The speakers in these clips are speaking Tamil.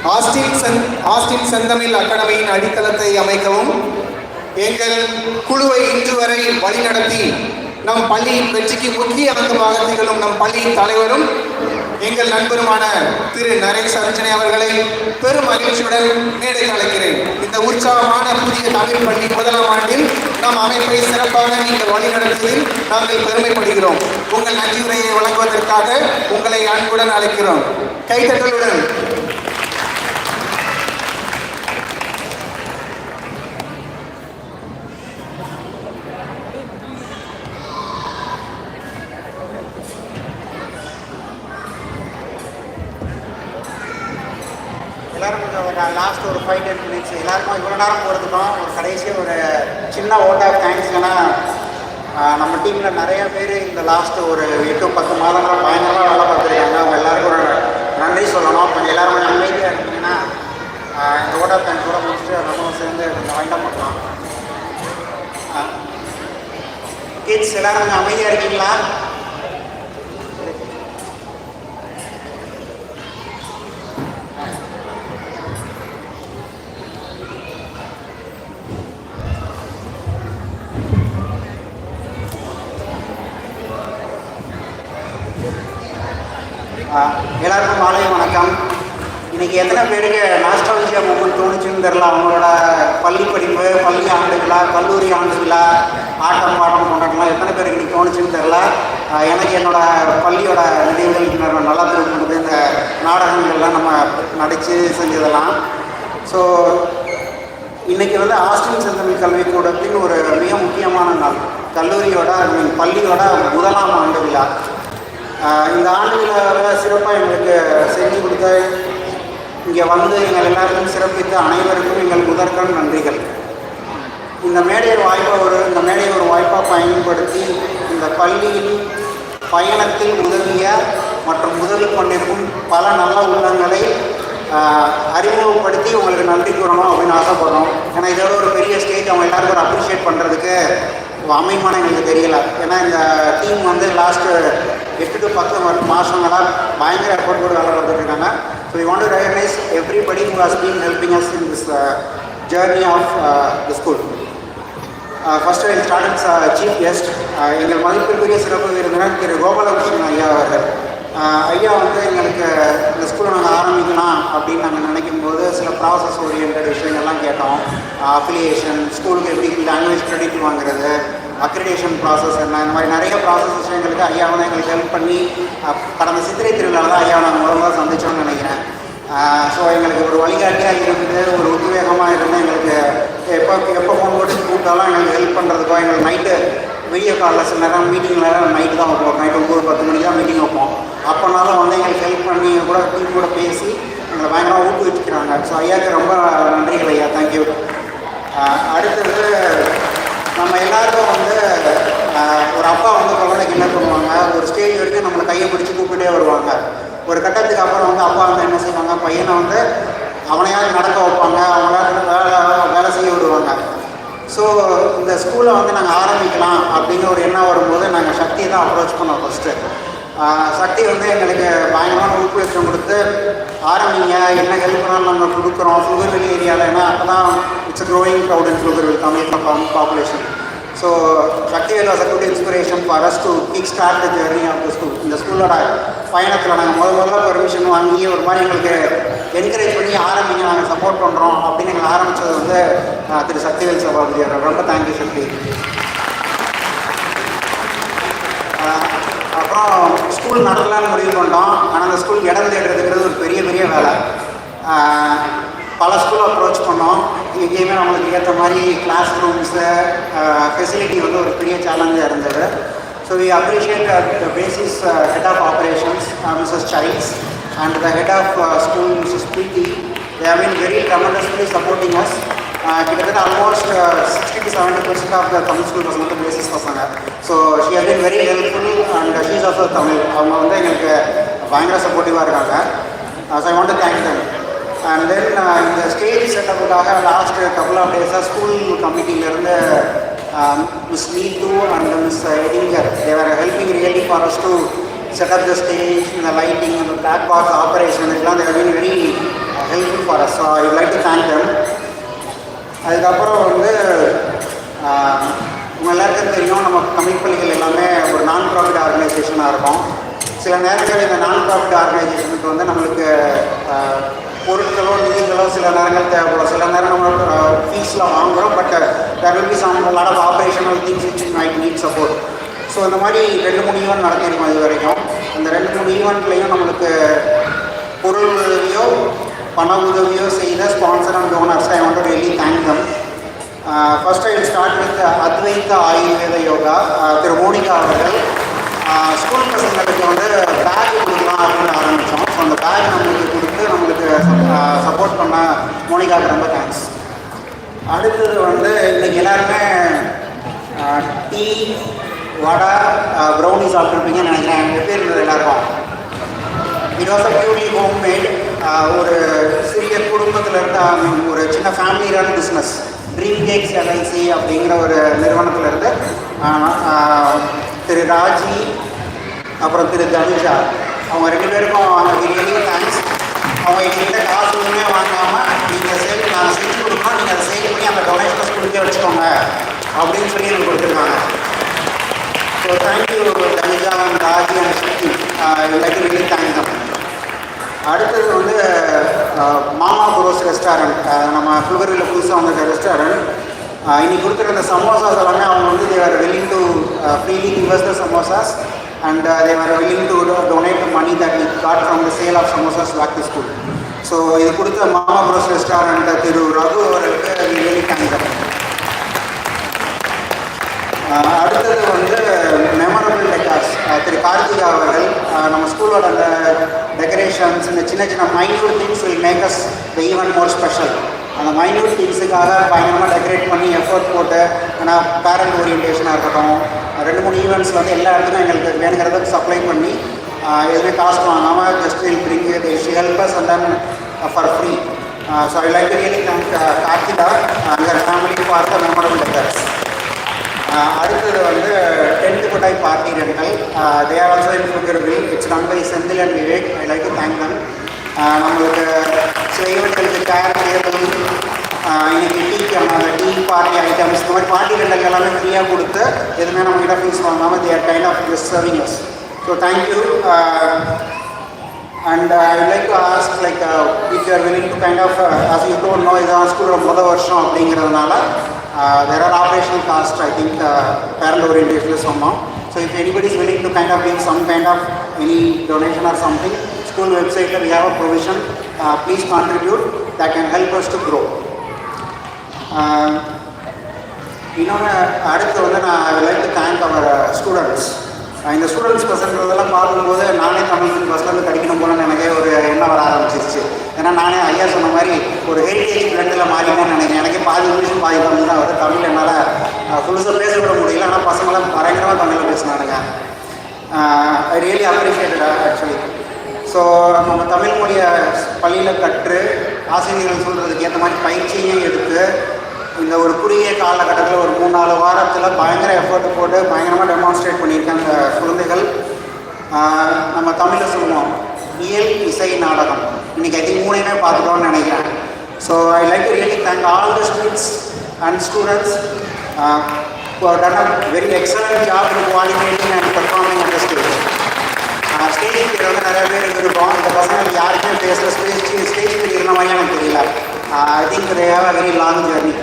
ஆஸ்டின் செந்தமிழ் அகாடமியின் அடித்தளத்தை அமைக்கவும் எங்கள் குழுவை இன்று வரை வழிநடத்தி நம் பள்ளியின் வெற்றிக்கு முக்கிய அங்கமாக திகழும் நம் பள்ளியின் தலைவரும் எங்கள் நண்பருமான திரு நரேஷ் அர்ச்சனை அவர்களை பெரும் மகிழ்ச்சியுடன் மேடைக்கு அழைக்கிறேன். இந்த உற்சாகமான புதிய தமிழ் பள்ளி முதலாம் ஆண்டில் நம் அமைப்பை சிறப்பாக நீங்கள் வழிநடத்துவதில் நாங்கள் பெருமைப்படுகிறோம். உங்கள் நன்றியுரையை வழங்குவதற்காக உங்களை அன்புடன் அழைக்கிறோம். கைத்தட்டலுடன் எல்லோரும் கொஞ்சம் ஒரு லாஸ்ட் ஒரு 5-10 மினிட்ஸ் எல்லாருக்கும் இவ்வளோ நேரம் போகிறதுக்கும் ஒரு கடைசியாக ஒரு சின்ன ஓட் ஆஃப் தேங்க்ஸ். ஏன்னா நம்ம டீமில் நிறைய பேர் இந்த லாஸ்ட்டு ஒரு 8-10 மாதங்களாக பயங்கரமாக வேலை பார்த்துருக்காங்க. அவங்க எல்லாருக்கும் ஒரு நன்றி சொல்லணும். கொஞ்சம் எல்லோரும் கொஞ்சம் அமைதியாக இருந்தீங்கன்னா இந்த ஓட் ஆஃப் தேங்க்ஸ் கூட முடிச்சுட்டு நம்மளும் சேர்ந்து கொஞ்சம் வைண்டம் பண்ணலாம். கிட்ஸ் எல்லோரும் கொஞ்சம் அமைதியாக இருக்கீங்களா? எல்லாருக்கும் மாலை வணக்கம். இன்றைக்கி எத்தனை பேருக்கு நாஸ்டாலஜியா மூமெண்ட் தோணுச்சுன்னு தெரில. அவங்களோட பள்ளி படிப்பு, பள்ளி ஆண்டு விழா, கல்லூரி ஆண்டு விழா, ஆட்டம் பாட்டம் கொண்டாடலாம் எத்தனை பேருக்கு இன்றைக்கி தோணுச்சுன்னு தெரில. எனக்கு என்னோடய பள்ளியோட நினைவுகள் நல்லா திருப்பினது இந்த நாடகங்கள்லாம் நம்ம நடித்து செஞ்சதெல்லாம். ஸோ இன்றைக்கி வந்து ஆஸ்டின் செந்தமிழ் கல்விக்கூடத்தின் ஒரு மிக முக்கியமான நாள். கல்லூரியோட பள்ளியோட முதலாம் ஆண்டு விழா. இந்த ஆண்டுகளில் சிறப்பாக எங்களுக்கு செஞ்சு கொடுத்த இங்கே வந்து எங்கள் எல்லாருக்கும் சிறப்பித்த அனைவருக்கும் எங்கள் முதற்கண் நன்றிகள். இந்த மேடையை ஒரு வாய்ப்பாக பயன்படுத்தி இந்த பள்ளியின் பயணத்தில் உதவிய மற்றும் உதவி கொண்டிருக்கும் பல நல்ல உள்ளங்களை அறிமுகப்படுத்தி உங்களுக்கு நன்றி கூறணும் அப்படின்னு ஆசைப்படுறோம். ஏன்னா இதோட ஒரு பெரிய ஸ்டேஜ் அவங்க எல்லாருக்கும் ஒரு அப்ரிஷியேட் பண்ணுறதுக்கு அமைமான எங்களுக்கு தெரியல. ஏன்னா இந்த டீம் வந்து லாஸ்ட்டு 8-10 மாதங்களாக பயங்கர எஃபோர்ட் போட்டு வேலை பார்த்துட்ருக்காங்க. So we want to recognise everybody who has been helping us in this journey of the school. First I start with chief guest. எங்கள் மதிப்பிற்குரிய சிறப்பு விருந்தினர் திரு கோபாலகிருஷ்ணன் ஐயா அவர்கள். ஐயா வந்து எங்களுக்கு இந்த ஸ்கூலை நாங்கள் ஆரம்பிக்கலாம் அப்படின்னு நாங்கள் நினைக்கும் போது சில ப்ராசஸ் ஓரியன்ட் விஷயங்கள்லாம் கேட்டோம். அஃபிலியேஷன், ஸ்கூலுக்கு எப்படி லாங்குவேஜ் கிரெடிட் வாங்குறது, அக்ரிடேஷன் ப்ராசஸ் என்ன, இந்த மாதிரி நிறைய ப்ராசஸ் விஷயங்களுக்கு ஐயா வந்து எங்களுக்கு ஹெல்ப் பண்ணி கடந்த சித்திரை திருவிழாவில் தான் ஐயா நாங்கள் முதல்ல சந்தித்தோன்னு நினைக்கிறேன். ஸோ எங்களுக்கு ஒரு வழிகாட்டியாக இருந்து ஒரு உத்வேகமாக இருந்து எங்களுக்கு எப்போ ஃபோன் போட்டு கூப்பிட்டாலும் எங்களுக்கு ஹெல்ப் பண்ணுறதுக்கோ எங்களுக்கு நைட்டு வீடியோ காலில் சில நேரம் மீட்டிங்கில் நைட்டு தான் வைப்போம். நைட்டு 9-10 மணிக்கு தான் மீட்டிங் வைப்போம். அப்போனாலும் வந்து எங்களுக்கு ஹெல்ப் பண்ணி கூட டீம் கூட பேசி எங்களை பயங்கரமாக ஊக்குவிச்சுக்கிறாங்க. ஸோ ஐயாவுக்கு ரொம்ப நன்றிகள் ஐயா, தேங்க்யூ. அடுத்தது நம்ம எல்லாருக்கும் வந்து ஒரு அப்பா வந்து குழந்தைக்கு என்ன பண்ணுவாங்க, ஒரு ஸ்டேஜ் வரைக்கும் நம்மளை கையை பிடிச்சி கூப்பிட்டே வருவாங்க. ஒரு கட்டத்துக்கு அப்புறம் வந்து அப்பா வந்து என்ன செய்வாங்க, பையனை வந்து அவனையாவது நடக்க வைப்பாங்க, அவங்களால வேலை செய்ய விடுவாங்க. ஸோ இந்த ஸ்கூலை வந்து நாங்கள் ஆரம்பிக்கலாம் அப்படின்னு ஒரு எண்ணம் வரும்போது நாங்கள் சக்தியை தான் அப்ரோச் பண்ணோம். ஃபஸ்ட்டு சக்தி வந்து எங்களுக்கு பயங்கரமான ஊக்குவிச்சம் கொடுத்து ஆரம்பிங்க, என்ன ஹெல்ப் பண்ணாலும் நாங்கள் கொடுக்குறோம். சுகர்வெளி ஏரியாவில் ஏன்னா அப்போ தான் it's growing crowd in Sugarwell Tamil population. So Sakthi was a good inspiration for us to kick start the journey of the school. இந்த ஸ்கூலோட பயணத்தில் நாங்கள் முதல்ல பெர்மிஷன் வாங்கி ஒரு மாதிரி எங்களுக்கு என்கரேஜ் பண்ணி ஆரம்பிங்க, நாங்கள் சப்போர்ட் பண்ணுறோம் அப்படின்னு எங்களை ஆரம்பித்தது வந்து திரு சக்திவேல் சபாபதி அவர்கள். ரொம்ப தேங்க்யூ சக்தி. அப்புறம் ஸ்கூல் நடத்தலான்னு முடிவு பண்ணோம். ஆனால் அந்த ஸ்கூல் இடம் தேடுறதுங்கிறது ஒரு பெரிய வேலை. பல ஸ்கூல் அப்ரோச் பண்ணோம். எங்கேயுமே நம்மளுக்கு ஏற்ற மாதிரி கிளாஸ் ரூம்ஸு ஃபெசிலிட்டி வந்து ஒரு பெரிய சேலஞ்சாக இருந்தது. So we appreciate the basis head of operations Mrs Childs and the head of school, Mrs. Preeti. They have been very tremendously supporting us. கிட்டத்தட்ட almost 60-70% of the Tamil school பசங்க வந்து பேசிஸ் பசங்க. So she has been very helpful and she is also Tamil. அவங்க வந்து எங்களுக்கு பயங்கர சப்போர்ட்டிவாக இருக்காங்க. So I want to thank them. And then இந்த ஸ்டேஜ் செட்டப்புக்காக லாஸ்ட் கப்புள் ஆஃப் டேஸாக ஸ்கூல் கமிட்டியிலேருந்து Miss Neethu and Miss Edinger they were helping really for us to set up the stage, the lighting, and the black box operation. They have been very helpful for us. So I would like to thank them. அதுக்கப்புறம் வந்து உங்கள் எல்லாருக்கும் தெரியும், நம்ம தமிழ் பள்ளிகள் எல்லாமே ஒரு நான் ப்ராஃபிட் ஆர்கனைசேஷனாக இருக்கும். சில நேரங்கள் இந்த நான் ப்ராஃபிட் ஆர்கனைசேஷனுக்கு வந்து நம்மளுக்கு பொருட்களோ நிதிகளோ சில நேரங்கள் தேவைப்படும். சில நேரம் நம்ம ஃபீஸ்லாம் வாங்குகிறோம், but there will be some lot of operational things which might need support. So இந்த மாதிரி 2-3 ஈவெண்ட் நடத்திருக்கோம் இது வரைக்கும். அந்த 2-3 ஈவெண்ட்லேயும் நம்மளுக்கு பொருள் உதவியோ பண உதவியோ செய்த sponsor and donors I want to really thank them. First I will start with அத்வைத ஆயுர்வேத யோகா. திரு மோனிகா அவர்கள் ஸ்கூல் பசங்களுக்கு வந்து பேக் கொடுக்கலாம் அப்படின்னு ஆரம்பித்தோம். ஸோ அந்த பேக் நம்மளுக்கு கொடுத்து நம்மளுக்கு சப்போர்ட் பண்ண மோனிகாவுக்கு ரொம்ப தேங்க்ஸ். அடுத்தது வந்து இன்றைக்கி எல்லாருமே டீ வடை ப்ரௌனி சாப்பிட்ருப்பீங்கன்னு நினைக்கிறேன். எப்படி இருந்தது எல்லாருக்கும்? It was a purely homemade. ஒரு சிறிய குடும்பத்திலேருந்து ஒரு சின்ன family run business dream cakes LIC அப்படிங்கிற ஒரு நிறுவனத்திலேருந்து திரு ராஜி அப்புறம் திரு தனுஷா அவங்க 2 பேருக்கும் ரியலி தேங்க்ஸ். அவங்க எங்கள்கிட்ட காசு எதுவுமே வாங்காமல் நீங்கள் நாங்கள் செஞ்சு கொடுக்கணும், நீங்கள் அதை சேல் பண்ணி அந்த டொனேஷனை ஸ்கூலுக்கே வச்சுக்கோங்க அப்படின்னு சொல்லி எனக்கு கொடுத்துருக்காங்க. So thank you Dhanusha and Raji and Shruti. Like really thank them. அடுத்தது வந்து மாமா புரோஸ் ரெஸ்டாரண்ட், நம்ம புல்கரியில் புதுசாக வந்த ரெஸ்டாரண்ட். இன்னைக்கு கொடுத்துருக்க அந்த சமோசாஸ் எல்லாமே அவங்க வந்து they were willing to freely give us the samosas and they were willing to donate money that we got from the sale of samosas back to school. So இது கொடுத்த மாமா புரோஸ் ரெஸ்டாரண்ட் திரு ரகு அவர்களுக்கு ரியலி தேங்க் தம். அடுத்தது வந்து மெமரபிள் டெக்கார்ஸ் திரு கார்த்திகா அவர்கள். நம்ம ஸ்கூலோட அந்த டெக்கரேஷன்ஸ் இந்த சின்ன சின்ன minute things will make us the event more special. அந்த மைன்யூட் திங்ஸுக்காக பயங்கரமாக டெக்கரேட் பண்ணி எஃபர்ட் போட்டு, ஆனால் பேரண்ட் ஓரியன்டேஷனாக இருக்கட்டும் 2-3 ஈவெண்ட்ஸில் வந்து எல்லா இடத்துக்கும் எங்களுக்கு வேணுங்கிறதுக்கு சப்ளை பண்ணி எதுவுமே காஸ்ட் வாங்காமல் just will bring she help us and then for free. So I like to really thank Karthika and her family for the memorable decors. அடுத்தது வந்து 10th Kottai party rental. They are also in புல்கரிவில். It's run by Senthil and Vivek. I like to thank them. நம்மளுக்கு சில ஈவெண்ட்களுக்கு சேர் டேபிள் இன்னைக்கு டீ பார்ட்டி ஐட்டம்ஸ் இந்த மாதிரி பார்ட்டி ரெண்டல் எல்லாமே ஃப்ரீயாக கொடுத்து எதுவுமே நம்மகிட்ட ஃபீஸ் வாங்காமல் they are kind of just serving us. So thank you. And I would like to ask, like, if you are willing to kind of, as you don't know, இது ஸ்கூலோட முதல் வருஷம் அப்படிங்கிறதுனால there are operational costs, I think, parent orientation சொன்னோம். So if anybody is willing to kind of give some kind of any donation or something, school website we have a provision, please contribute, that can help us to grow. இன்னொன்று அடுத்து வந்து நான் I would like to thank our students. இந்த ஸ்டூடெண்ட்ஸ் பசங்களெல்லாம் பார்க்கும்போது நானே தமிழ் பஸ்லேருந்து படிக்கணும் போலன்னு எனக்கே ஒரு எண்ணம் வர ஆரம்பிச்சிருச்சு. ஏன்னா நானே ஐயா சொன்ன மாதிரி ஒரு ஹெரிட்டேஜ் பிளண்டில் மாறிக்கணும்னு நினைக்கிறேன். எனக்கே பாதி இங்கிலீஷும் பாதி தமிழ் தான் வருது. தமிழ் என்னால் ஃபுல்ஸாக பேசக்கூட முடியல, ஆனால் பசங்களாம் பயங்கரமாக தமிழில் பேசினானுங்க. I really appreciated actually. So நம்ம தமிழ் மொழியை பள்ளியில் கற்று ஆசிரியர்கள் சொல்கிறதுக்கு ஏற்ற மாதிரி பயிற்சியும் எடுத்து இந்த ஒரு குறுகிய காலகட்டத்தில் ஒரு 3-4 வாரத்தில் பயங்கர எஃபர்ட் போட்டு பயங்கரமாக டெமான்ஸ்ட்ரேட் பண்ணியிருக்காங்க அந்த குழந்தைகள். நம்ம தமிழில் சொல்லுவோம் இயல் இசை நாடகம். இன்றைக்கி ஐ திங்க் 3மே பார்த்துட்டோன்னு நினைக்கிறேன். So I like to really thank all the students and students who have done a very excellent job in coordinating and performing on the stage. Stage fear வந்து நிறைய பேருக்கு இருக்கும். இந்த பசங்களுக்கு யாருக்குமே பேசுகிற ஸ்டேஜ் ஃபியர் இருந்த மாதிரி எனக்கு தெரியல. I think they have a very long journey.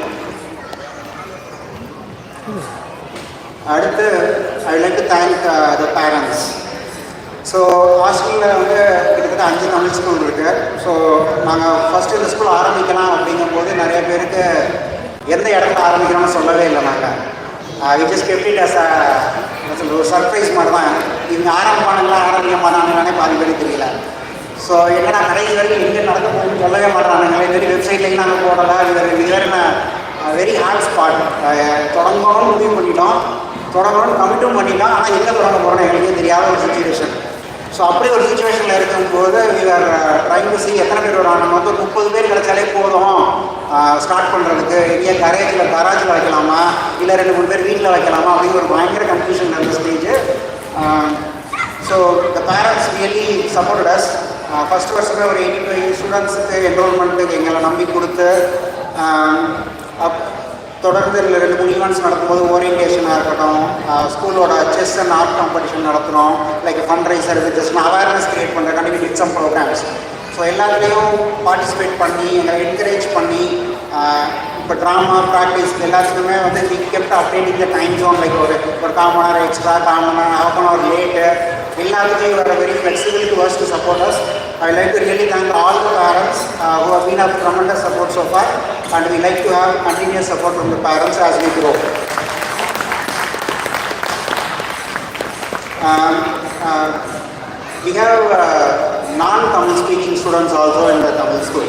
அடுத்து I like to thank the parents. So ஹாஸ்டலில் வந்து கிட்டத்தட்ட 5 தமிழ் ஸ்கூல் இருக்குது. ஸோ நாங்கள் ஃபஸ்ட்டு இந்த ஸ்கூல் ஆரம்பிக்கலாம் அப்படிங்கும்போது நிறைய பேருக்கு எந்த இடத்துல ஆரம்பிக்கணும்னு சொல்லவே இல்லை. நாங்கள் we just kept it as ஒரு சர்ப்ரைஸ் மாதிரி தான். இவங்க ஆரம்பிப்பானுங்களா ஆரம்பிக்க மாட்டானுங்களானே பாதி பேருக்கு தெரியல. ஸோ என்னடா கடைசி வரைக்கும் எங்கே நடக்க போகுதுன்னு சொல்லவே மாட்டானுங்களே. வெரி வெப்சைட்லேயும் நாங்கள் போடலை. இது வேறு வெரி ஹார்ட் ஸ்பாட். தொடங்கணும்னு முடிவு பண்ணிட்டோம், தொடங்கணும்னு கமிட்டும் பண்ணிட்டோம், ஆனால் எங்கே தொடங்க போகிறோன்னு எங்களுக்கே தெரியாத ஒரு சுச்சுவேஷன். ஸோ அப்படி ஒரு சுச்சுவேஷனில் இருக்கும்போது we are trying to see எத்தனை பேர் வரும். நம்ம வந்து 30 பேர் கிடைச்சாலே போதும் ஸ்டார்ட் பண்ணுறதுக்கு. எங்கேயா கராஜில் வைக்கலாமா இல்லை 2-3 பேர் வீட்டில் வைக்கலாமா அப்படின்னு ஒரு பயங்கர கன்ஃபியூஷன் இருந்த stage. So the parents really supported as. First வருஷமே ஒரு 85 ஸ்டூடெண்ட்ஸுக்கு என்ரோல்மெண்ட்டுக்கு எங்களை நம்பி கொடுத்து தொடர்ந்து 2-3 ஈவெண்ட்ஸ் நடக்கும்போது ஓரியன்டேஷனாக இருக்கட்டும், ஸ்கூலோட செஸ் அண்ட் ஆர்ட் காம்படிஷன் நடத்துகிறோம், like fund raiser just awareness create பண்ணுறதுக்காண்டி we did some programs. So எல்லாத்துலேயும் பார்ட்டிசிபேட் பண்ணி எங்களை என்கரேஜ் பண்ணி இப்போ ட்ராமா ப்ராக்டிஸ் எல்லாத்துக்குமே வந்து we kept updating the time zone, like ஒரு 1/4 மணி நேரம் எக்ஸ்ட்ரா, 1/4 மணி நேரம், 1/2 hour லேட்டு, எல்லாத்துக்கும் you are very flexible to us to support us. I like to really thank all the parents who have been of tremendous support so far, and we like to have continuous support from the parents as we grow. We have non-Tamil speaking students also in the Tamil school.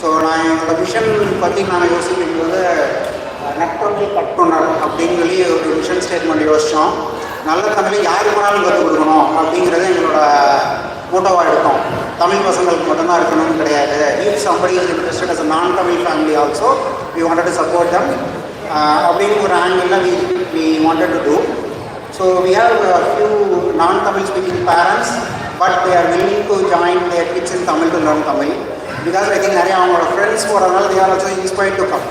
So நான் என்னோட விஷன் பற்றி நான் யோசிக்கும் போது நட்பு கட்டுனர் அப்படின்னு சொல்லி ஒரு விஷன் ஸ்டேட்மெண்ட் யோசித்தோம். நல்ல தமிழை யாருக்கு வேணாலும் கற்றுக் கொடுக்கணும் அப்படிங்கிறது எங்களோட மோட்டோவாக இருக்கும். தமிழ் பசங்களுக்கு மட்டும்தான் இருக்கணும்னு கிடையாது. If somebody is interested as a non Tamil family also we wanted to support them அப்படின்னு ஒரு ஆங்கிளில் we wanted to do. So we have few non Tamil speaking parents, but they are willing to join their kids in Tamil to learn Tamil. Because I think நிறைய அவங்களோட ஃப்ரெண்ட்ஸ் போகிறதுனால they are also inspired to come.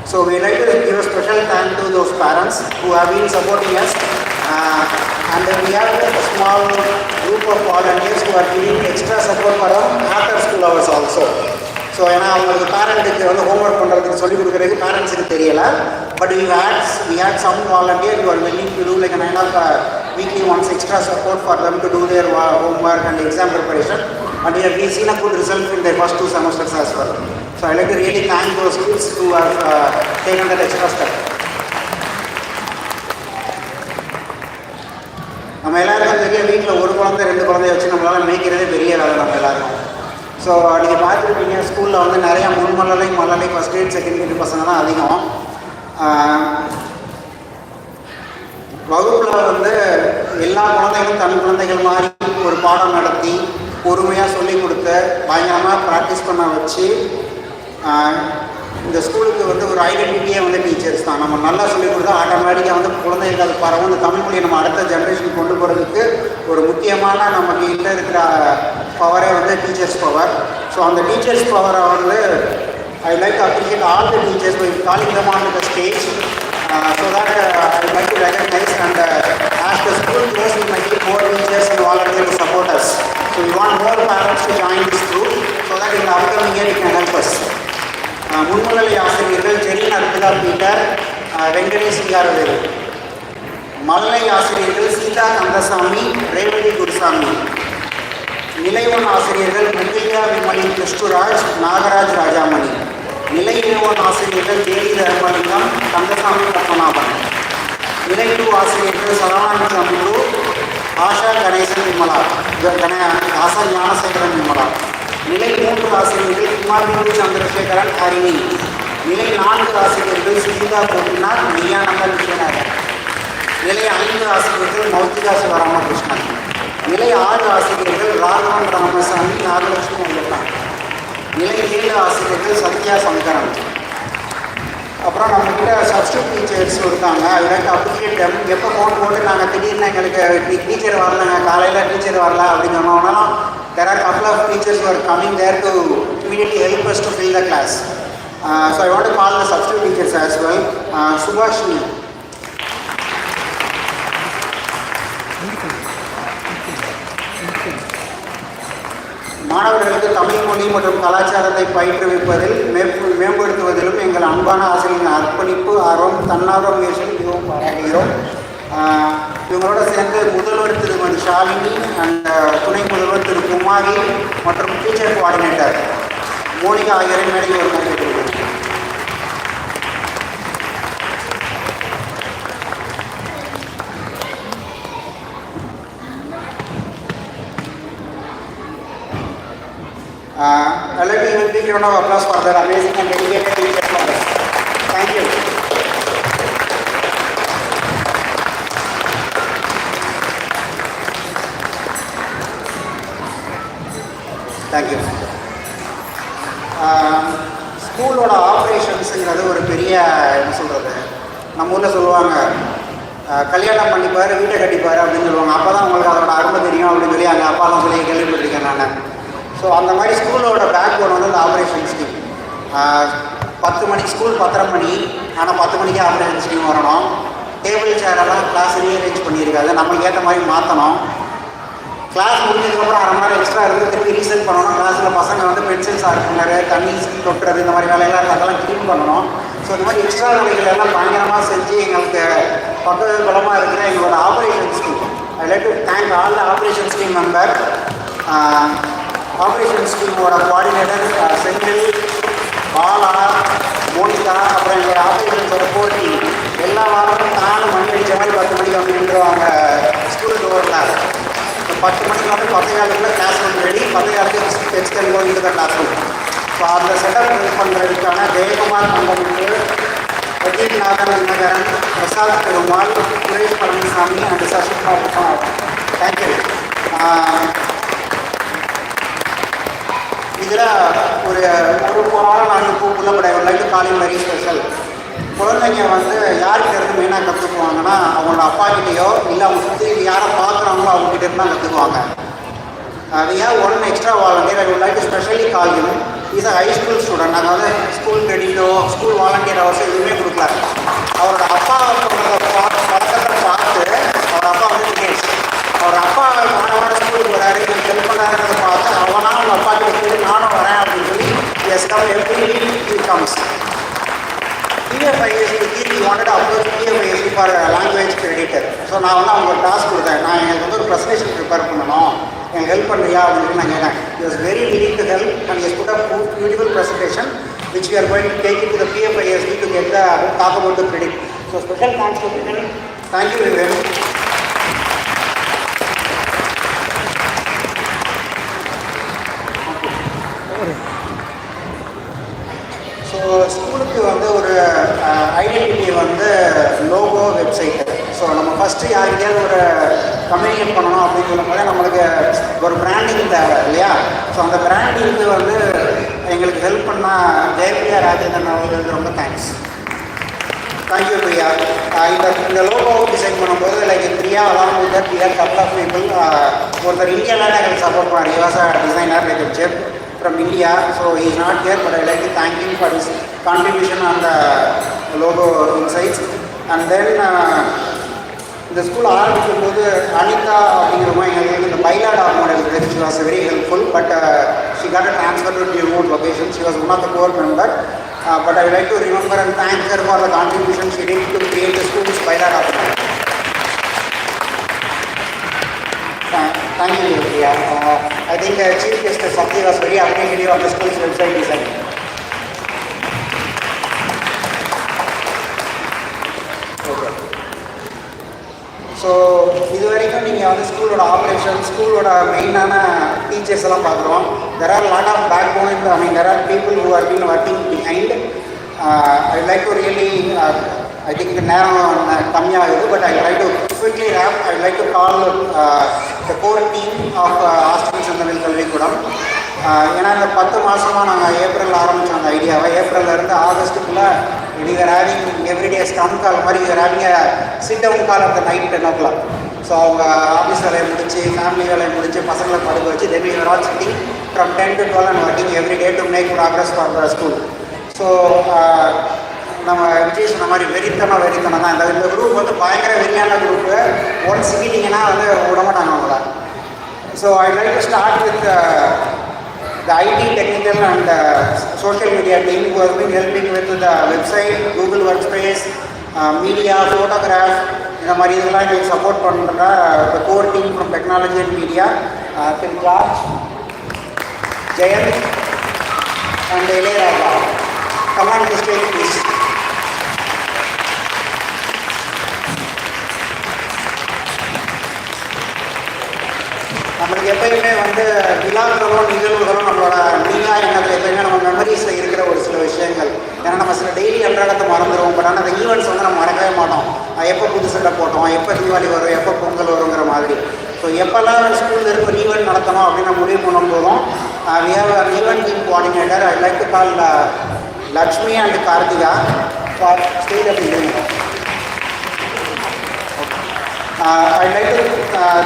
So we like to give a special thank to those parents who have been supporting us, and we have a small group of volunteers who are giving extra support for our after school hours also. So ஏன்னா அவங்களுக்கு பேரண்ட்டுக்கு வந்து ஹோம்ஒர்க் பண்ணுறதுக்கு சொல்லிக் கொடுக்குறதுக்கு பேரண்ட்ஸுக்கு தெரியலை. But we had some volunteers who are willing to do like a 9 hour weekly once extra support for them to do their homework and exam preparation. And we've seen a good result in their first 2 semesters as well. So I like to really thank those kids who have taken that extra step. நம்ம எல்லாருக்கும் தெரியும், வீட்டில் ஒரு குழந்தை 2 குழந்தைய வச்சு நம்மளால் மேய்க்கிறதே பெரிய வேலை நம்ம எல்லாருக்கும். ஸோ நீங்கள் பார்த்துருப்பீங்க, ஸ்கூலில் வந்து நிறையா மல்லலை ஃபஸ்ட் கிரேட் செகண்ட் கிரேட் பசங்க தான் அதிகம். வகுப்பில் வந்து எல்லா குழந்தைகளும் தன் குழந்தைகள் மாதிரி ஒரு பாடம் நடத்தி பொறுமையாக சொல்லிக் கொடுத்து பயங்கரமாக ப்ராக்டிஸ் பண்ண வச்சு இந்த ஸ்கூலுக்கு வந்து ஒரு ஐடென்டிட்டியே வந்து டீச்சர்ஸ் தான். நம்ம நல்லா சொல்லிக் கொடுத்தா ஆட்டோமேட்டிக்காக வந்து குழந்தைகளுக்கு அது பரவும். இந்த தமிழ் மொழியை நம்ம அடுத்த ஜென்ரேஷன் கொண்டு போகிறதுக்கு ஒரு முக்கியமான நமக்கு இல்லை இருக்கிற பவரே வந்து டீச்சர்ஸ் பவர். ஸோ அந்த டீச்சர்ஸ் பவரை வந்து I like appreciate all the teachers by calling them on the stage. So that I would like to recognize, and as the school grows we might need more teachers and volunteers to support us. So we want more parents to join this group so that in the upcoming year it can help us. முன்முதலை ஆசிரியர்கள் ஜெரின் அர்பிதா பீட்டர், வெங்கடேஷ் சிங்காரவேலு. மல்லை ஆசிரியர்கள் சீதா கந்தசாமி, ரேவதி குருசாமி. நிலைவன் ஆசிரியர்கள் முந்தியா விமலி கிருஷ்ணராஜ், நாகராஜ் ராஜாமணி. நிலை 1 ஆசிரியர்கள் ஜேடி தர்மலிங்கம், கந்தசாமி பத்மநாபன். நிலை 2 ஆசிரியர்கள் சரவணன் சம்பு, ஆஷா கணேசன் விமலா, ஆசா ஞானசேகரன் விமலா. நிலை 3 ஆசிரியர்கள் குமார் சந்திரசேகரன் ஹரிணி. நிலை 4 ஆசிரியர்கள் சுஜிதா கோபிநாத், நியானந்தன் விஸ்வநாதன். நிலை 5 ஆசிரியர்கள் மௌத்திகா சிவராமகிருஷ்ணன். நிலை 6 ஆசிரியர்கள் ராகவன் ராமசாமி, நாகலட்சுமி ஐயப்பா. நிலை 7 ஆசிரியர்கள் சத்யா சங்கரன். அப்புறம் நம்மக்கிட்ட சப்ஸ்டியூட் டீச்சர்ஸ் இருக்காங்க. அதுக்கு அப்ரிஷியேட் எப்போ போட்டு நாங்கள் திடீர்னு எங்களுக்கு டீச்சர் வரலங்க, காலையில் டீச்சர் வரல அப்படின்னு சொன்னோம்னாலும் there are couple of teachers who are coming there to immediately help us to fill the class. So I want to call the substitute teachers as well. Subhashini. மாணவர்களுக்கு தமிழ் மொழி மற்றும் கலாச்சாரத்தை பயிற்றுவிப்பதில் மேம்படுத்துவதிலும் எங்கள் அன்பான ஆசிரியரின் அர்ப்பணிப்பு, ஆர்வம், தன்னார்வ முயற்சியில் மிகவும் பாராட்டுகிறோம். இவங்களோட சேர்ந்து முதல்வர் திருமதி ஷாலினி அண்ட் துணை முதல்வர் திரு குமாரி மற்றும் டீச்சர் கோஆர்டினேட்டர் மோனிகா ஆகியோரை மேடையில் ஒரு கேட்டுக்கொள்கிறேன். Let me give a big round of applause for their amazing and dedicated teachers members. Thank you. Thank you. ஸ்கூலோட ஆப்ரேஷன்ஸுங்கிறது ஒரு பெரிய என்ன சொல்கிறது, நம்ம ஊரில் சொல்லுவாங்க கல்யாணம் பண்ணிப்பார் வீட்டை கட்டிப்பார் அப்படின்னு சொல்லுவாங்க. அப்போ தான் உங்களுக்கு அதோட அருமை தெரியும் அப்படின்னு சொல்லி அங்கே அப்பா தான் சொல்லி கேள்விப்பட்டிருக்கேன் நான். ஸோ அந்த மாதிரி ஸ்கூலோட பேக் போன் வந்து இந்த ஆப்ரேஷன் ஸ்கீம். 10 மணிக்கு ஸ்கூல் 10:30 மணி, ஆனால் 10 மணிக்கே ஆப்ரேஷன் ஸ்கீம் வரணும். டேபிள் சேரெல்லாம் கிளாஸ் ரீஅரேஞ்ச் பண்ணியிருக்காது, நம்மளுக்கு ஏற்ற மாதிரி மாற்றணும். கிளாஸ் முடிஞ்சதுக்கப்புறம் 1/2 மணி நேரம் எக்ஸ்ட்ரா இருந்து திருப்பி ரீசெட் பண்ணணும். கிளாஸில் பசங்க வந்து பென்சில் ஷார்ப்னர், தண்ணி தொட்டுறது, இந்த மாதிரி வேலையெல்லாம் அதெல்லாம் க்ளீன் பண்ணணும். ஸோ இந்த மாதிரி எக்ஸ்ட்ரா வேலைகள் எல்லாம் பயங்கரமாக செஞ்சு எங்களுக்கு பக்கபலமாக இருக்கிற எங்களோட operation scheme. I like to thank all the operation scheme member. Operation ஸ்கீமோட கோஆர்டினேட்டர் செந்தில், பாலா, மோனிகா, அப்புறம் எங்களோட ஆப்ரேஷன்ஸோட போட்டி எல்லா வாரமும் நானும் மணி அடித்த மாதிரி 10 மணிக்கு வந்து நின்றுவாங்க ஸ்கூல் டோரில். 10 மணிக்கு வந்து 10:15 classroom ready, 10:15 extend going the classroom. So அந்த செட்டப் பண்ணுறதுக்கான ஜெயக்குமார் மண்டலுக்கு, பிரதீப் நாதன் தினகரன், பிரசாத் பெருமாள், சுரேஷ் பழனிசாமி அண்ட் சசிகுமார், தேங்க்யூ. இதில் ஒரு வாரம் நாங்கள் கூப்பிடப்பட லைக் காலிங் வெரி ஸ்பெஷல். குழந்தைங்க வந்து யார்கிட்ட இருந்து மெயினாக கற்றுக்குவாங்கன்னா அவங்களோட அப்பா கிட்டேயோ இல்லை அவங்க சுற்றி யாரை பார்க்குறாங்களோ அவங்ககிட்ட இருந்து தான் கற்றுக்குவாங்க. we have one extra volunteer. I would like to specially call him. He is a high school student. நாங்கள் வந்து ஸ்கூல் கிரெடிட்டோ ஸ்கூல் வாலண்டியர் ஹவர்ஸோ எதுவுமே கொடுக்கல. அவரோட அப்பா பழக்கத்தை பார்த்து அவரோட அப்பா வந்து தினேஷ், அவரோட அப்பா மாணவரோட ஸ்கூலுக்கு வராரு, எனக்கு ஹெல்ப் பண்ணாருன்றதை பார்த்து அவனா அவங்க அப்பா கிட்ட கேட்டு நானும் வரேன் அப்படின்னு சொல்லி yes come every week comes. PFISD he wanted to approach PFISD for language creditor. So நான் வந்து அவங்க ஒரு டாஸ்க் கொடுத்தேன், நான் எனக்கு வந்து ஒரு ப்ரெசன்டேஷன் ப்ரிப்பேர் பண்ணணும், எனக்கு ஹெல்ப் பண்ணுறியா அப்படின்னு சொல்லி நான் கேட்டேன். He was very willing to help and he has put up a beautiful presentation which we are going to take it to the PFISD to get the talk about the credit. So special thanks to him. Thank you very much. So ஸ்கூலுக்கு வந்து ஒரு ஐடென்டிட்டி வந்து லோகோ வெப்சைட்டு. ஸோ நம்ம ஃபஸ்ட்டு யாருக்கையாவது ஒரு கம்யூனிகேட் பண்ணணும் அப்படின்னு சொல்லும்போது நம்மளுக்கு ஒரு பிராண்டிங் தேவை இல்லையா? ஸோ அந்த பிராண்டிங்க்கு வந்து எங்களுக்கு ஹெல்ப் பண்ணால் ஜெயபிரியா ராஜேந்திரன் அவர்களுக்கு ரொம்ப தேங்க்ஸ். தேங்க்யூ பிரியா. இந்த லோகோ டிசைன் பண்ணும்போது like Priya along with that we had couple of people. ஒருத்தர் இந்தியாவில் எங்களுக்கு சப்போர்ட் பண்ணார். he was a designer like a chef from India, so he is not here, but I like to thank him for his contribution on the logo insights. And then இந்த ஸ்கூல் ஆரம்பிக்கும் போது அனிதா அப்படிங்கிறவங்க எங்களுக்கு இந்த பைலா டாக்குமெண்ட் எடுத்து she was very helpful, but she got a transfer to the remote location. She was one of the core member, but I would like to remember and thank her for the contribution she did to create the school's bailar document. Thank you, Priya. I think Chief Guest Sakti was very appreciative of the school's website design. Okay. So இது வரைக்கும் நீங்கள் வந்து ஸ்கூலோட ஆப்ரேஷன், ஸ்கூலோட மெயினான டீச்சர்ஸ் எல்லாம் பார்க்குறோம். There are lot of backbone, I mean there are people who are been working behind. I like to really, I think நேரம் கம்மியாகுது, but I like to quickly wrap. I like to call the core team of hostel Senthamil Kalvikoodam. ஏன்னா இந்த 10 மாதமாக நாங்கள் ஏப்ரல் ஆரம்பித்தோம் அந்த ஐடியாவை. ஏப்ரல்லேருந்து ஆகஸ்ட்டுக்குள்ளே we were having everyday scrum call மாதிரி we were having a sit down call at the night 10 o'clock. So அவங்க ஆஃபீஸ் வேலையை முடிச்சு, ஃபேமிலி வேலையை முடிச்சு, பசங்களை படுக்க வச்சு, then we were all sitting from 10 to 12 and working every day to make progress for the school. So நம்ம விஜய் சொன்ன மாதிரி வெறித்தனம் தான். இந்த குரூப் வந்து பயங்கர வெறியான குரூப்பு. ஒன்ஸ் மீட்டிங்கன்னா வந்து விட மாட்டாங்க அவங்கள. So I like to start with the IT, technical and social media team who has been helping with the website, Google Workspace, media, photograph, இந்த மாதிரி இதெல்லாம் எங்களுக்கு சப்போர்ட் பண்ணுற the core team from technology and media, Tim George, Jayant and Ilayaraja. Come on to stage please. நம்மளுக்கு எப்பயுமே வந்து விழாக்களும் நிகழ்வுகளும் நம்மளோட நீங்கா எண்ணத்தில் எப்பயுமே நம்ம மெமரிஸில் இருக்கிற ஒரு சில விஷயங்கள். ஏன்னா நம்ம சில டெய்லி அன்றாடத்தை மறந்துடுவோம், பட் ஆனால் அந்த ஈவெண்ட்ஸ் வந்து நம்ம மறக்கவே மாட்டோம். எப்போ புது சட்டை போட்டோம், எப்போ தீபாவளி வரும், எப்போ பொங்கல் வருங்கிற மாதிரி. ஸோ எப்போல்லாம் ஸ்கூலில் இருக்க ஒரு ஈவெண்ட் நடத்தணும் அப்படின்னு முடிவு பண்ணும்போதும் we have an event team coordinator. I like to call Lakshmi and Karthika for stage of the event. I'd like to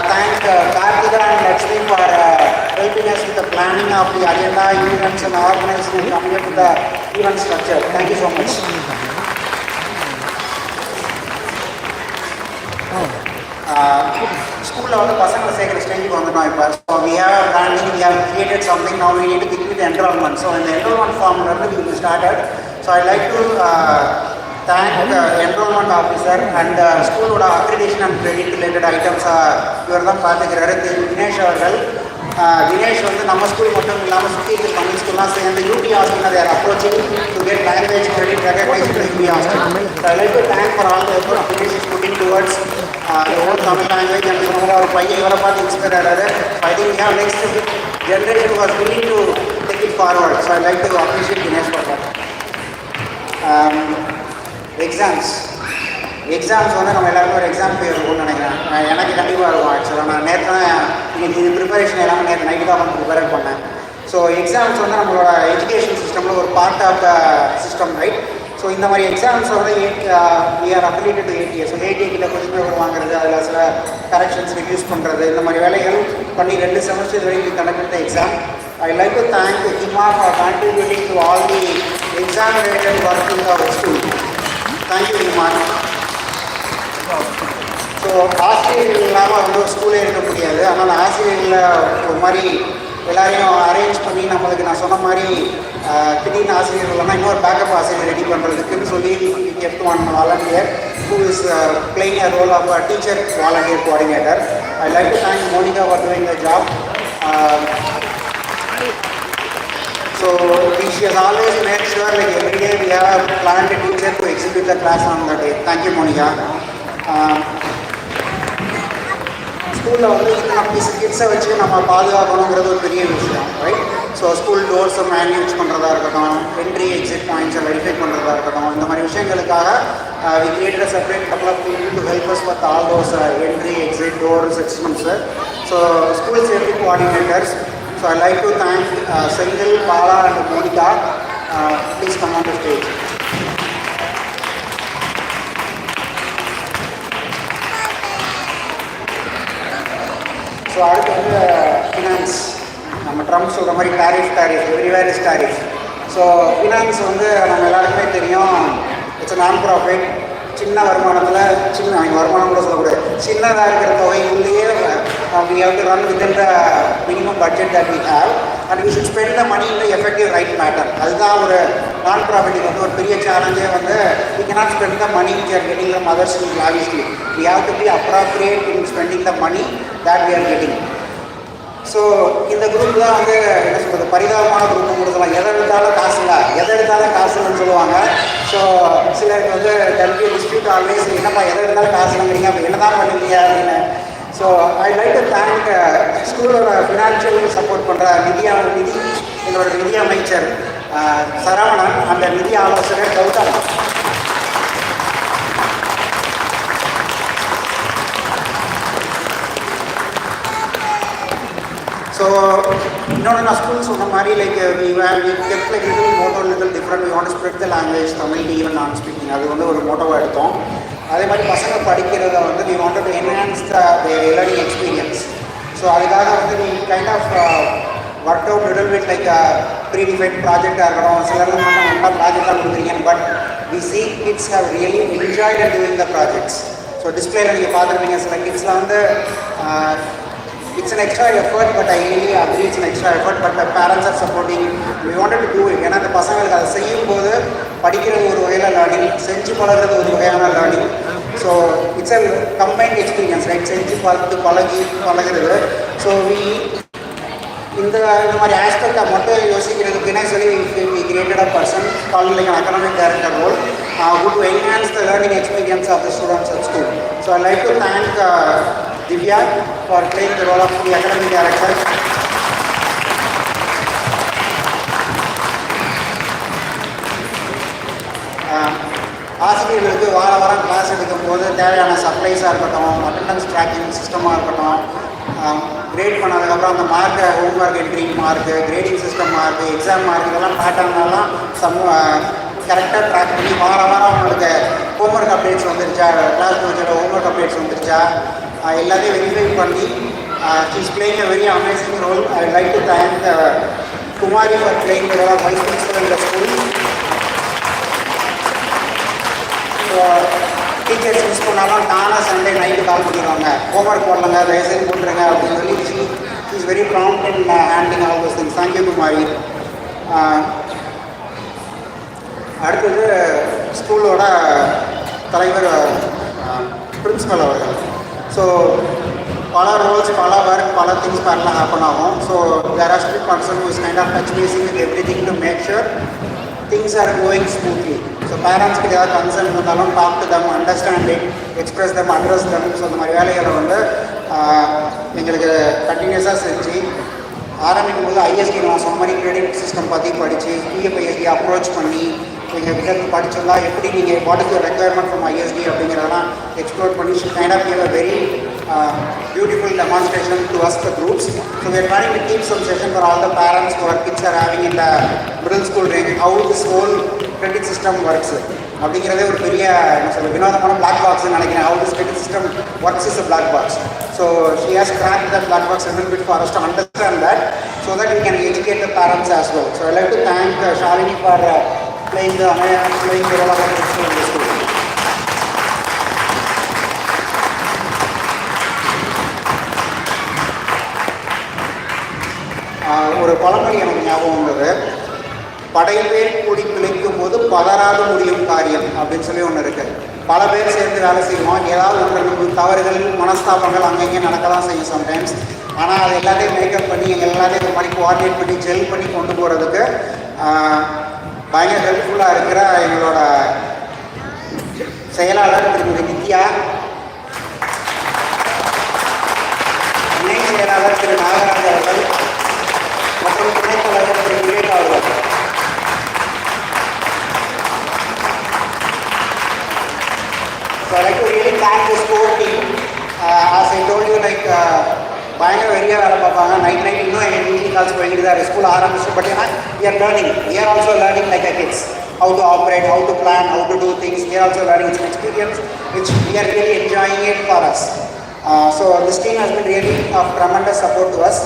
thank Karthika and Lakshmi for helping us with the planning of the agenda, events and organizing and coming up with the event structure. Thank you so much. School வந்து பசங்களை சேர்க்குற ஸ்டேஜுக்கு வந்துட்டோம் இப்போ. So we have branding, we have created something, now we need to begin with the enrollment. So in the enrollment form we will started. So I like to thank the enrollment officer and school accreditation and credit related items இவர் தான் பார்த்துக்கிறாரு தினேஷ் அவர்கள். தினேஷ் வந்து நம்ம ஸ்கூல் மட்டும் இல்லாமல் சுற்றி இருக்கிற தமிழ் ஸ்கூல்லாம் சேர்ந்து UB hostel there approaching to get language credit recognised to UB hostel. So I like to thank for all the effort Dinesh is putting towards own Tamil language and சொன்ன ஒரு பையன் இவரை பார்த்து இன்ஸ்பயர் ஆகிறாரு. I think we have next generation was willing to take it forward. So I like to appreciate Dinesh for that. Exams வந்து நம்ம எல்லாருக்கும் ஒரு எக்ஸாம் பேர் இருக்கும்னு நினைக்கிறேன். எனக்கு கண்டிப்பாக இருக்கும். ஆக்சுவலாக நான் நேற்று தான் இன்னைக்கு இது ப்ரிப்பரேஷன் எல்லாமே நேற்று நைட்டு தான் வந்து ப்ரிப்பேர் பண்ணேன். ஸோ எக்ஸாம்ஸ் வந்து நம்மளோட எஜுகேஷன் சிஸ்டமில் ஒரு part of the system, right? So இந்த மாதிரி எக்ஸாம்ஸ் வந்து we are affiliated to ATA. So ATA கிட்ட கொஸ்டின் பேப்பர் வாங்குறது, அதில் சில கரெக்ஷன்ஸ் ரிடியூஸ் பண்ணுறது, இந்த மாதிரி வேலைகள் பண்ணி 2 செமஸ்டர் வரைக்கும் conduct the exam. I like to thank Hima for contributing to all the exam related work in our school. Thank you, Hima. So ஆசிரியர்கள் இல்லாமல் வந்து ஒரு ஸ்கூலே இருக்க முடியாது. அதனால் ஆசிரியர்களை ஒரு மாதிரி எல்லாரையும் அரேஞ்ச் பண்ணி நம்மளுக்கு நான் சொன்ன மாதிரி திடீர்னு ஆசிரியர்கள்லாம் இன்னொரு பேக்கப் ஆசிரியர் ரெடி பண்ணுறதுக்குன்னு சொல்லி kept one volunteer who is playing a role of a teacher volunteer coordinator. I like to thank Monica for doing the job. So she has always made sure like every day we have planned a teacher to execute the class on the day. Thank you, Monica. ஸ்கூலில் வந்து இத்தனை கிட்ஸை வச்சு நம்ம பாதுகாக்கணுங்கிறது ஒரு பெரிய விஷயம், ரைட்? ஸோ ஸ்கூல் டோர்ஸை மேனேஜ் பண்ணுறதா இருக்கட்டும், என்ட்ரி எக்ஸிட் பாயிண்ட்ஸை வெரிஃபை பண்ணுறதா இருக்கட்டும், இந்த மாதிரி விஷயங்களுக்காக we created a separate couple of people to help us with all those entry, exit, door systems. So school safety coordinators. So I like to thank Senthil, Bala and Monica. Please come on the stage. So அடுத்து வந்து ஃபினான்ஸ். நம்ம ட்ரம்ப் சொல்கிற மாதிரி tariff everywhere is tariff. So finance வந்து நம்ம எல்லாருக்குமே தெரியும், இட்ஸ் நான் ப்ராஃபிட். சின்ன வருமானத்தில் சின்ன வருமானம் கூட சொல்லக்கூடாது, சின்னதாக இருக்கிற தொகைக்குள்ளேயே we have to run within the minimum budget that we have and we should spend the money in the effective right manner. அதுதான் ஒரு நான் ப்ராஃபிட்டுக்கு வந்து ஒரு பெரிய சேலஞ்சே வந்து we cannot spend the money which are getting from others lavishly. We have to be appropriate in spending the money that we are getting. So இந்த குரூப் தான் வந்து என்ன சொல்கிறது, பரிதாபமான குரூப்னு கொடுக்கலாம். எதை எடுத்தாலும் காசு இல்லை, எதை எடுத்தாலும் காசு இல்லைன்னு சொல்லுவாங்க. ஸோ சிலருக்கு வந்து டெல்வி டிஸ்ட்ரிக்ட் ஆல்வேஸ் என்னப்பா எதை எடுத்தாலும் காசு இல்லைங்கிறீங்க, அப்போ என்ன தான் பண்ணுவீங்க அப்படின்னு. So I like to thank ஸ்கூலோட ஃபினான்ஷியல் சப்போர்ட் பண்ணுற எங்களோட நிதி அமைச்சர் சரவணன், அந்த நிதி ஆலோசகர் கௌதம். ஸோ இன்னொன்று நான் ஸ்கூல் சொன்ன மாதிரி like we kept like little different. We want to spread the language, Tamil even நான் ஸ்பீக்கிங், அது வந்து ஒரு மோட்டோவாக எடுத்தோம். அதே மாதிரி பசங்க படிக்கிறத வந்து we wanted to enhance their learning experience. So அதுக்காக வந்து we kind of worked out little bit like pre-defined ப்ராஜெக்டாக இருக்கணும். சிலர் நல்லா ப்ராஜெக்டாக கொடுக்குறீங்க, but we see kids have really enjoyed doing the projects. So டிஸ்பிளேல நீங்கள் பார்த்துருப்பீங்க, சில கிட்ஸ்லாம் வந்து it's an extra effort, but I really agree it's an extra effort, but the parents are supporting. We wanted to do it. ஏன்னா அந்த பசங்களுக்கு அதை செய்யும்போது படிக்கிறது ஒரு வகையில் லேர்னிங், செஞ்சு பழகிறது ஒரு வகையான learning. So it's a combined experience, right? செஞ்சு பழகிறது. ஸோ இந்த மாதிரி ஆஸ்பெக்டை மட்டும் யோசிக்கிறதுக்குன்னே சொல்லி we created a person called like an academic director role who to enhance the learning experience of the students at school. So I like to thank Divya for playing the role of the academic director. ஆசிரியர்களுக்கு வாரம் கிளாஸ் எடுக்கும்போது தேவையான சப்ளைஸாக இருக்கட்டும், அட்டெண்டன்ஸ் ட்ராக்கிங் சிஸ்டமாக இருக்கட்டும், கிரேட் பண்ணதுக்கப்புறம் அந்த மார்க்கை homework entry mark, grading system mark, exam mark, இதெல்லாம் பேட்டர்னெல்லாம் கரெக்டாக ட்ராக் பண்ணி வாரம் அவங்களுக்கு ஹோம்ஒர்க் அப்டேட்ஸ் வந்துருச்சா, கிளாஸ் ப்ராஜெக்ட் ஹோம்ஒர்க் அப்டேட்ஸ் வந்துருச்சா, எல்லாத்தையும் வெரிஃபை பண்ணி She's playing a very amazing role. I'd like to thank Kumari for playing the role of vice principal in the school. Teachers miss பண்ணாலும் தானாக சண்டே நைட்டு கால் பண்ணிடுவாங்க, ஹோம்ஒர்க் போடலங்க தயவுசெய்து போட்டுருங்க அப்படின்னு சொல்லி is very prompt in handling all those things. Thank you Kumari. அடுத்தது ஸ்கூலோட தலைவர் பிரின்சிபல் அவர்கள். ஸோ பல ரோல்ஸ், பல ஒர்க், பல திங்ஸ் பேரலாம் ஹேப்பன் ஆகும். So there are strict person who is kind of touch basing with everything to make sure things are going smoothly. So பேரண்ட்ஸ்க்கு ஏதாவது கன்சர்ன் இருந்தாலும் talk to them, understand it, express them, address them. So அந்த மாதிரி வேலைகளை வந்து எங்களுக்கு கண்டினியூஸாக செஞ்சு ஆரம்பிக்கும் போது ஐஎஸ்டி நான் சொன்ன மாதிரி கிரெடிட் சிஸ்டம் பற்றி படித்து பிஎஃப்ஐஎஸ்டி அப்ரோச் பண்ணி எங்கள் கிட்ட படிச்சிருந்தா எப்படி நீங்கள் what is your requirement from ISD அப்படிங்கிறதெல்லாம் எக்ஸ்ப்ளோர் பண்ணி kind of give a very beautiful demonstration to us the groups. So we are trying to keep some session for all the parents who our kids are having in the middle school range, how this whole credit system works. அப்படிங்கிறதே ஒரு பெரிய என்ன சொல்ல வினோதமான பிளாக் பாக்ஸ்ன்னு நினைக்கிறேன். how this credit system works is a black box. So she has cracked that black box a little bit for us to understand that so that we can educate the parents as well. So I'd like to thank Shalini for playing the role of a principal in the school. ஒரு பழமொழி எனக்கு ஞாபகம் வந்தது. படைப்பேர் கூடி பிழைக்கும் போது பதறாது முடியும் காரியம் அப்படின்னு சொல்லி ஒன்று இருக்குது. பல பேர் சேர்ந்து வேலை செய்வோம், ஏதாவது ஒன்று தவறுகள், மனஸ்தாபங்கள் அங்கங்கே நடக்க தான் செய்யும் சம்டைம்ஸ். ஆனால் அது எல்லாத்தையும் மேக்கப் பண்ணி எங்கள் எல்லாத்தையும் இந்த மாதிரி கோஆர்டினேட் பண்ணி ஜெல் பண்ணி கொண்டு போகிறதுக்கு பயங்கர ஹெல்ப்ஃபுல்லாக இருக்கிற எங்களோட செயலாளர் திருமதி நித்யா, இணை செயலாளர் திரு நாகராஜ் அவர்கள் மற்றும் துணைத் தலைவர் திரு விவேக் அவர்கள். So I'd like to really thank this core team. As I told you, like பயங்கர வெறியாக வேலை பார்ப்பாங்க. நைட் இன்னும் எங்கள் வீக்லி கால்ஸ் போய்கிட்டு தான் ஸ்கூல் ஆரம்பிச்சு. பட் ஏன்னா we are learning. We are also learning like our kids. How to operate, how to plan, how to do things. We are also learning. It's an experience which we are really enjoying it for us. So this team has been really of tremendous support to us.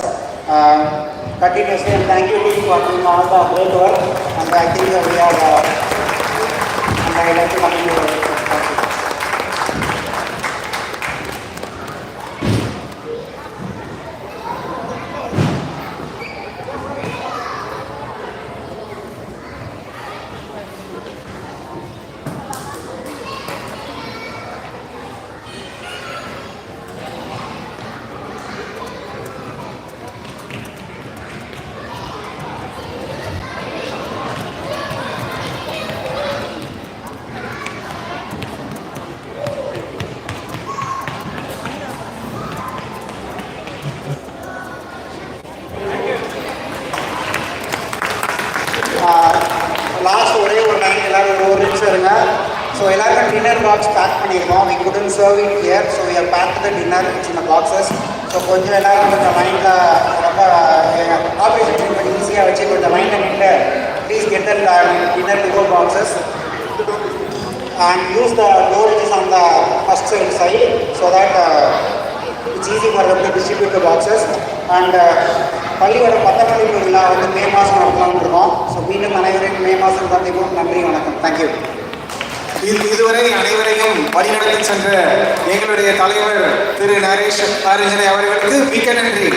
Continuously, and thank you team for doing all the great work, and I think we are and I like to continue. Last ஒரே ஒரு லைன் எல்லோரும் ஒரு நிமிஷம் இருங்க. ஸோ எல்லாருக்கும் டின்னர் பாக்ஸ் பேக் பண்ணியிருக்கோம். we couldn't serve it here, so we have packed the dinner in the boxes. So கொஞ்சம் எல்லோரும் கொஞ்சம் மைண்டில் ரொம்ப ஆப்ரேஷன் பண்ணி ஈஸியாக வச்சு கொஞ்சம் மைண்டில் நின்று please get the dinner to go boxes and use the door which is on the first side so that it's easy for them to distribute the boxes. And பள்ளியோட பட்டமளிப்பு விழா வந்து மே மாதம் நடத்தலாம்னு இருக்கோம். ஸோ மீண்டும் அனைவரையும் மே மாதம் சந்திப்போம். நன்றி, வணக்கம், தேங்க்யூ. இதுவரை அனைவரையும் வழிநடத்தி சென்ற எங்களுடைய தலைவர் திரு நரேஷ் ஆரஞ்சனை அவர்களுக்கு மிக்க நன்றி.